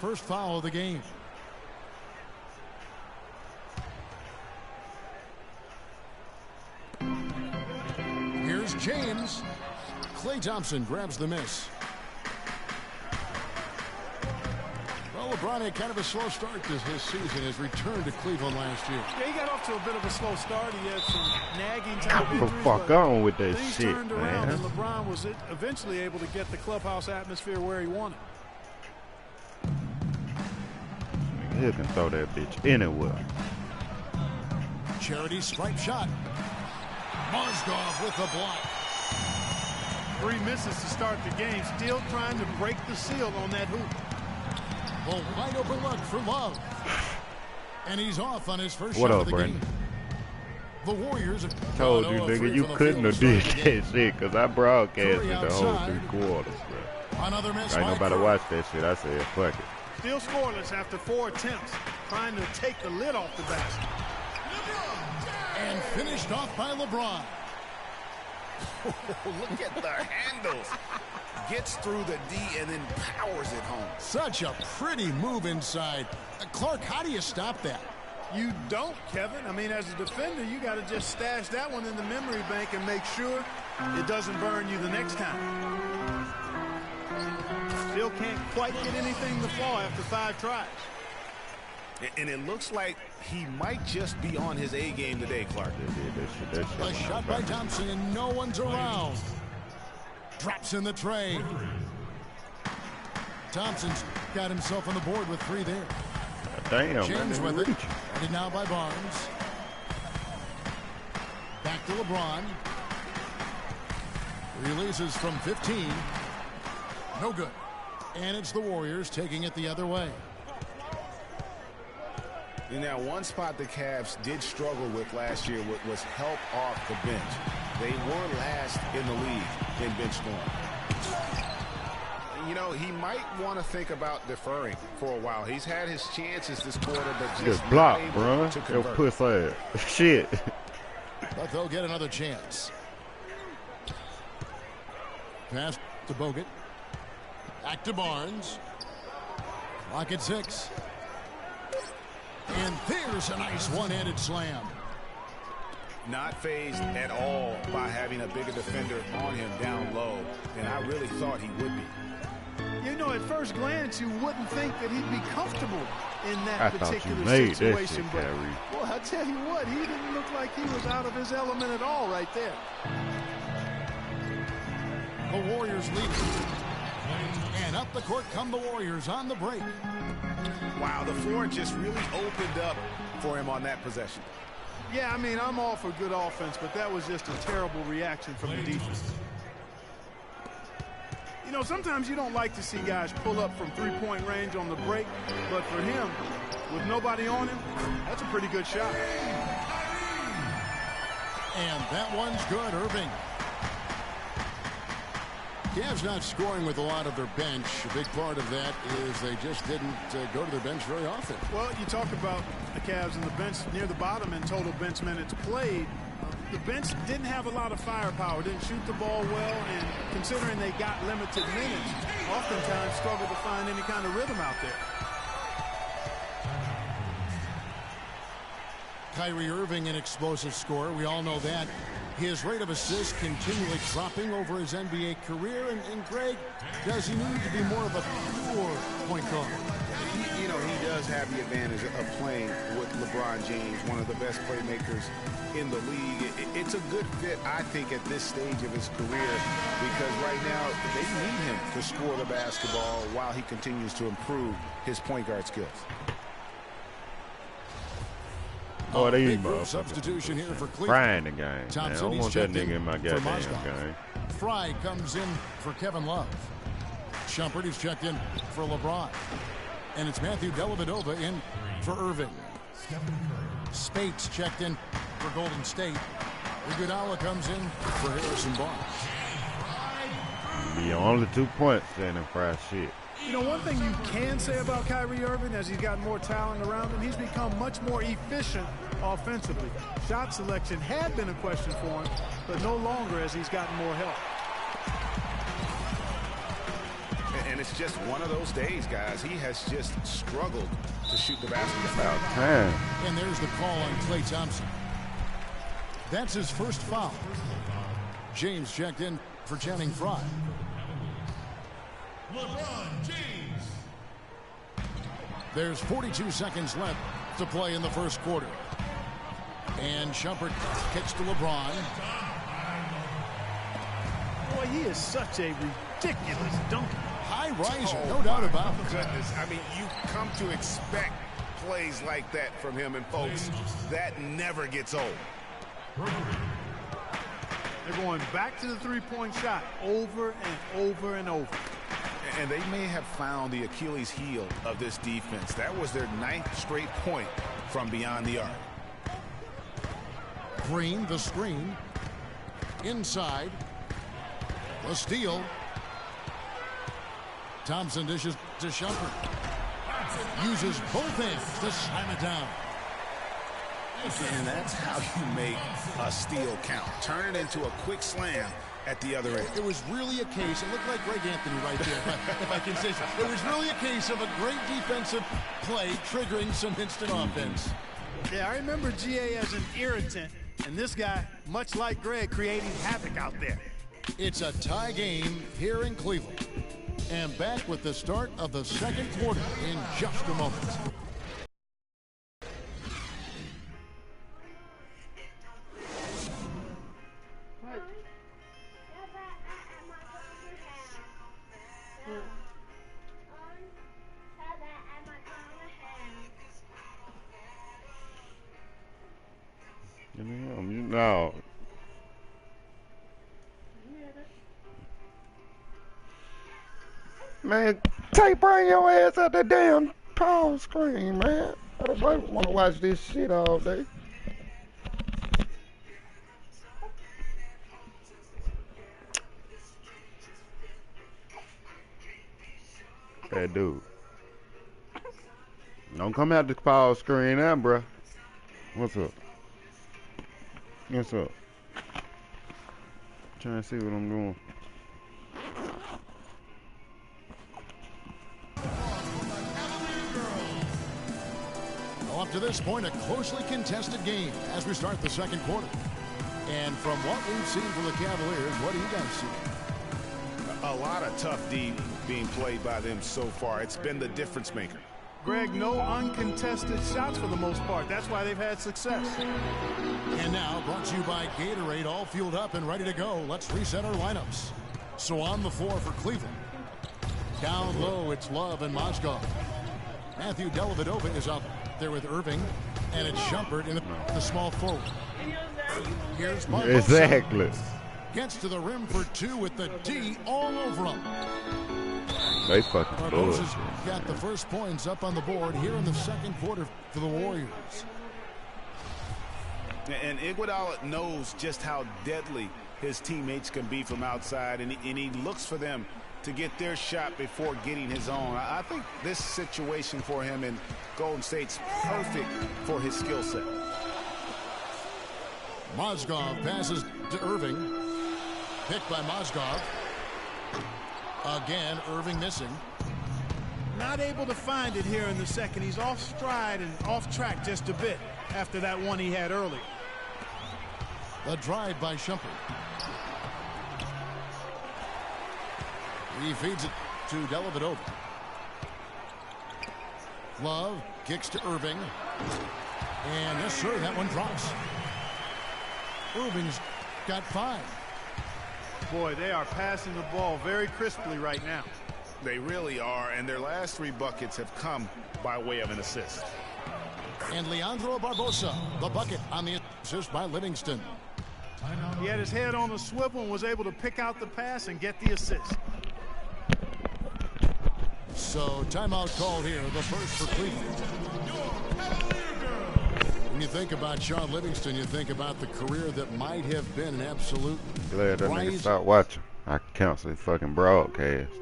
First foul of the game. Here's James. Klay Thompson grabs the miss. Well, LeBron had kind of a slow start to his season. His return to Cleveland last year. Yeah, he got off to a bit of a slow start. He had some nagging type injuries. Fuck on with that things shit, turned man. around, and LeBron was eventually able to get the clubhouse atmosphere where he wanted. He can throw that bitch anywhere. Charity stripe shot. Mozgov with the block. 3 misses to start the game. Still trying to break the seal on that hoop. Well, wide open look for Love. And he's off on his first What shot up, of the Brandon? game. The Warriors have Told you, nigga, you couldn't have did that shit because I broadcasted the whole 3 quarters, bro. Another miss. Ain't nobody watch that shit. I said, fuck it. Still scoreless after 4 attempts. Trying to take the lid off the basket. And finished off by LeBron. Look at the handles. Gets through the D and then powers it home. Such a pretty move inside. Clark, how do you stop that? You don't, Kevin. I mean, as a defender, you got to just stash that one in the memory bank and make sure it doesn't burn you the next time. Still can't quite get anything to fall after 5 tries. And it looks like he might just be on his A game today, Clark. A shot by Thompson and no one's around. Drops in the tray. Thompson's got himself on the board with 3 there. Damn, James man, with it. Headed now by Barnes. Back to LeBron. Releases from 15. No good. And it's the Warriors taking it the other way. In that one spot the Cavs did struggle with last year was help off the bench. They were last in the league in bench scoring. You know, he might want to think about deferring for a while. He's had his chances this quarter, but just block, not bro. able to Yo, convert. puss ass. Shit. But they'll get another chance. Pass to Bogut. Back to Barnes. Clock at 6. And there's a nice one-handed slam. Not phased at all by having a bigger defender on him down low, and I really thought he would be. You know, at first glance, you wouldn't think that he'd be comfortable in that particular made situation. that shit, but, well, I tell you what, he didn't look like he was out of his element at all right there. The Warriors lead. And up the court come the Warriors on the break. Wow, the floor just really opened up for him on that possession. Yeah, I mean, I'm all for good offense, but that was just a terrible reaction from the defense. You know, sometimes you don't like to see guys pull up from 3-point range on the break, but for him, with nobody on him, that's a pretty good shot. And that one's good, Irving. Cavs not scoring with a lot of their bench. A big part of that is they just didn't go to their bench very often. Well, you talk about the Cavs and the bench near the bottom in total bench minutes played. The bench didn't have a lot of firepower, didn't shoot the ball well, and considering they got limited minutes, oftentimes struggled to find any kind of rhythm out there. Kyrie Irving, an explosive scorer. We all know that. His rate of assists continually dropping over his NBA career. And Greg, does he need to be more of a pure point guard? You know, he does have the advantage of playing with LeBron James, one of the best playmakers in the league. It's a good fit, I think, at this stage of his career, because right now they need him to score the basketball while he continues to improve his point guard skills. Oh, they big group substitution here for Cleveland. Frying the game, man. I Thompson, don't he's want that checked nigga in my goddamn Mozgov. game. Fry comes in for Kevin Love. Shumpert, he's checked in for LeBron. And it's Matthew Dellavedova in for Irving. Spates checked in for Golden State. Iguodala comes in for Harrison Barnes. Be only 2 points standing Fry shit. You know, one thing you can say about Kyrie Irving, as he's got more talent around him, he's become much more efficient offensively. Shot selection had been a question for him, but no longer as he's gotten more help. And And it's just one of those days, guys. He has just struggled to shoot the basketball. About time. And there's the call on Klay Thompson. That's his first foul. James checked in for Channing Frye. LeBron James. There's 42 seconds left to play in the first quarter. And Shumpert kicks to LeBron. Boy, he is such a ridiculous dunker. High riser, no doubt about it. Goodness, I mean, you come to expect plays like that from him, and folks, that never gets old. They're going back to the three-point shot over and over and over. And they may have found the Achilles heel of this defense. That was their 9th straight point from beyond the arc. Green, the screen. Inside. The steal. Thompson dishes to Shumpert. Uses both hands to slam it down. And that's how you make a steal count. Turn it into a quick slam at the other end. It was really a case, it looked like Greg Anthony right there, if I can say so. It was really a case of a great defensive play triggering some instant offense. Yeah, I remember GA as an irritant, and this guy, much like Greg, creating havoc out there. It's a tie game here in Cleveland. And back with the start of the second quarter in just a moment. No. Man, bring your ass out the damn pause screen, man. I don't want to watch this shit all day. Hey, dude. Don't come out the pause screen now, bruh. What's up? What's up? Trying to see what I'm doing. Well, up to this point, a closely contested game as we start the second quarter. And from what we've seen from the Cavaliers, what do you guys see? A lot of tough D being played by them so far. It's been the difference maker. Greg, no uncontested shots for the most part. That's why they've had success. And now, brought to you by Gatorade, all fueled up and ready to go. Let's reset our lineups. So on the floor for Cleveland. Down low, it's Love and Mozgov. Matthew Dellavedova is out there with Irving. And it's Shumpert in the small forward. Here's Barbosa. Exactly. Gets to the rim for two with the D all over him. They fucking Barbosa's got the first points up on the board here in the second quarter for the Warriors. And Iguodala knows just how deadly his teammates can be from outside, and he looks for them to get their shot before getting his own. I think this situation for him in Golden State's perfect for his skill set. Mozgov passes to Irving. Picked by Mozgov. Again, Irving missing. Not able to find it here in the second. He's off stride and off track just a bit after that one he had early. The drive by Shumpert. He feeds it to Dellavedova. Love kicks to Irving. And yes, sir, that one drops. Irving's got 5. Boy, they are passing the ball very crisply right now. They really are, and their last 3 buckets have come by way of an assist. And Leandro Barbosa, the bucket on the assist by Livingston. He had his head on a swivel and was able to pick out the pass and get the assist. So timeout called here, the first for Cleveland. When you think about Sean Livingston, you think about the career that might have been an absolute glad that nigga stopped watching. I cancel the fucking broadcast.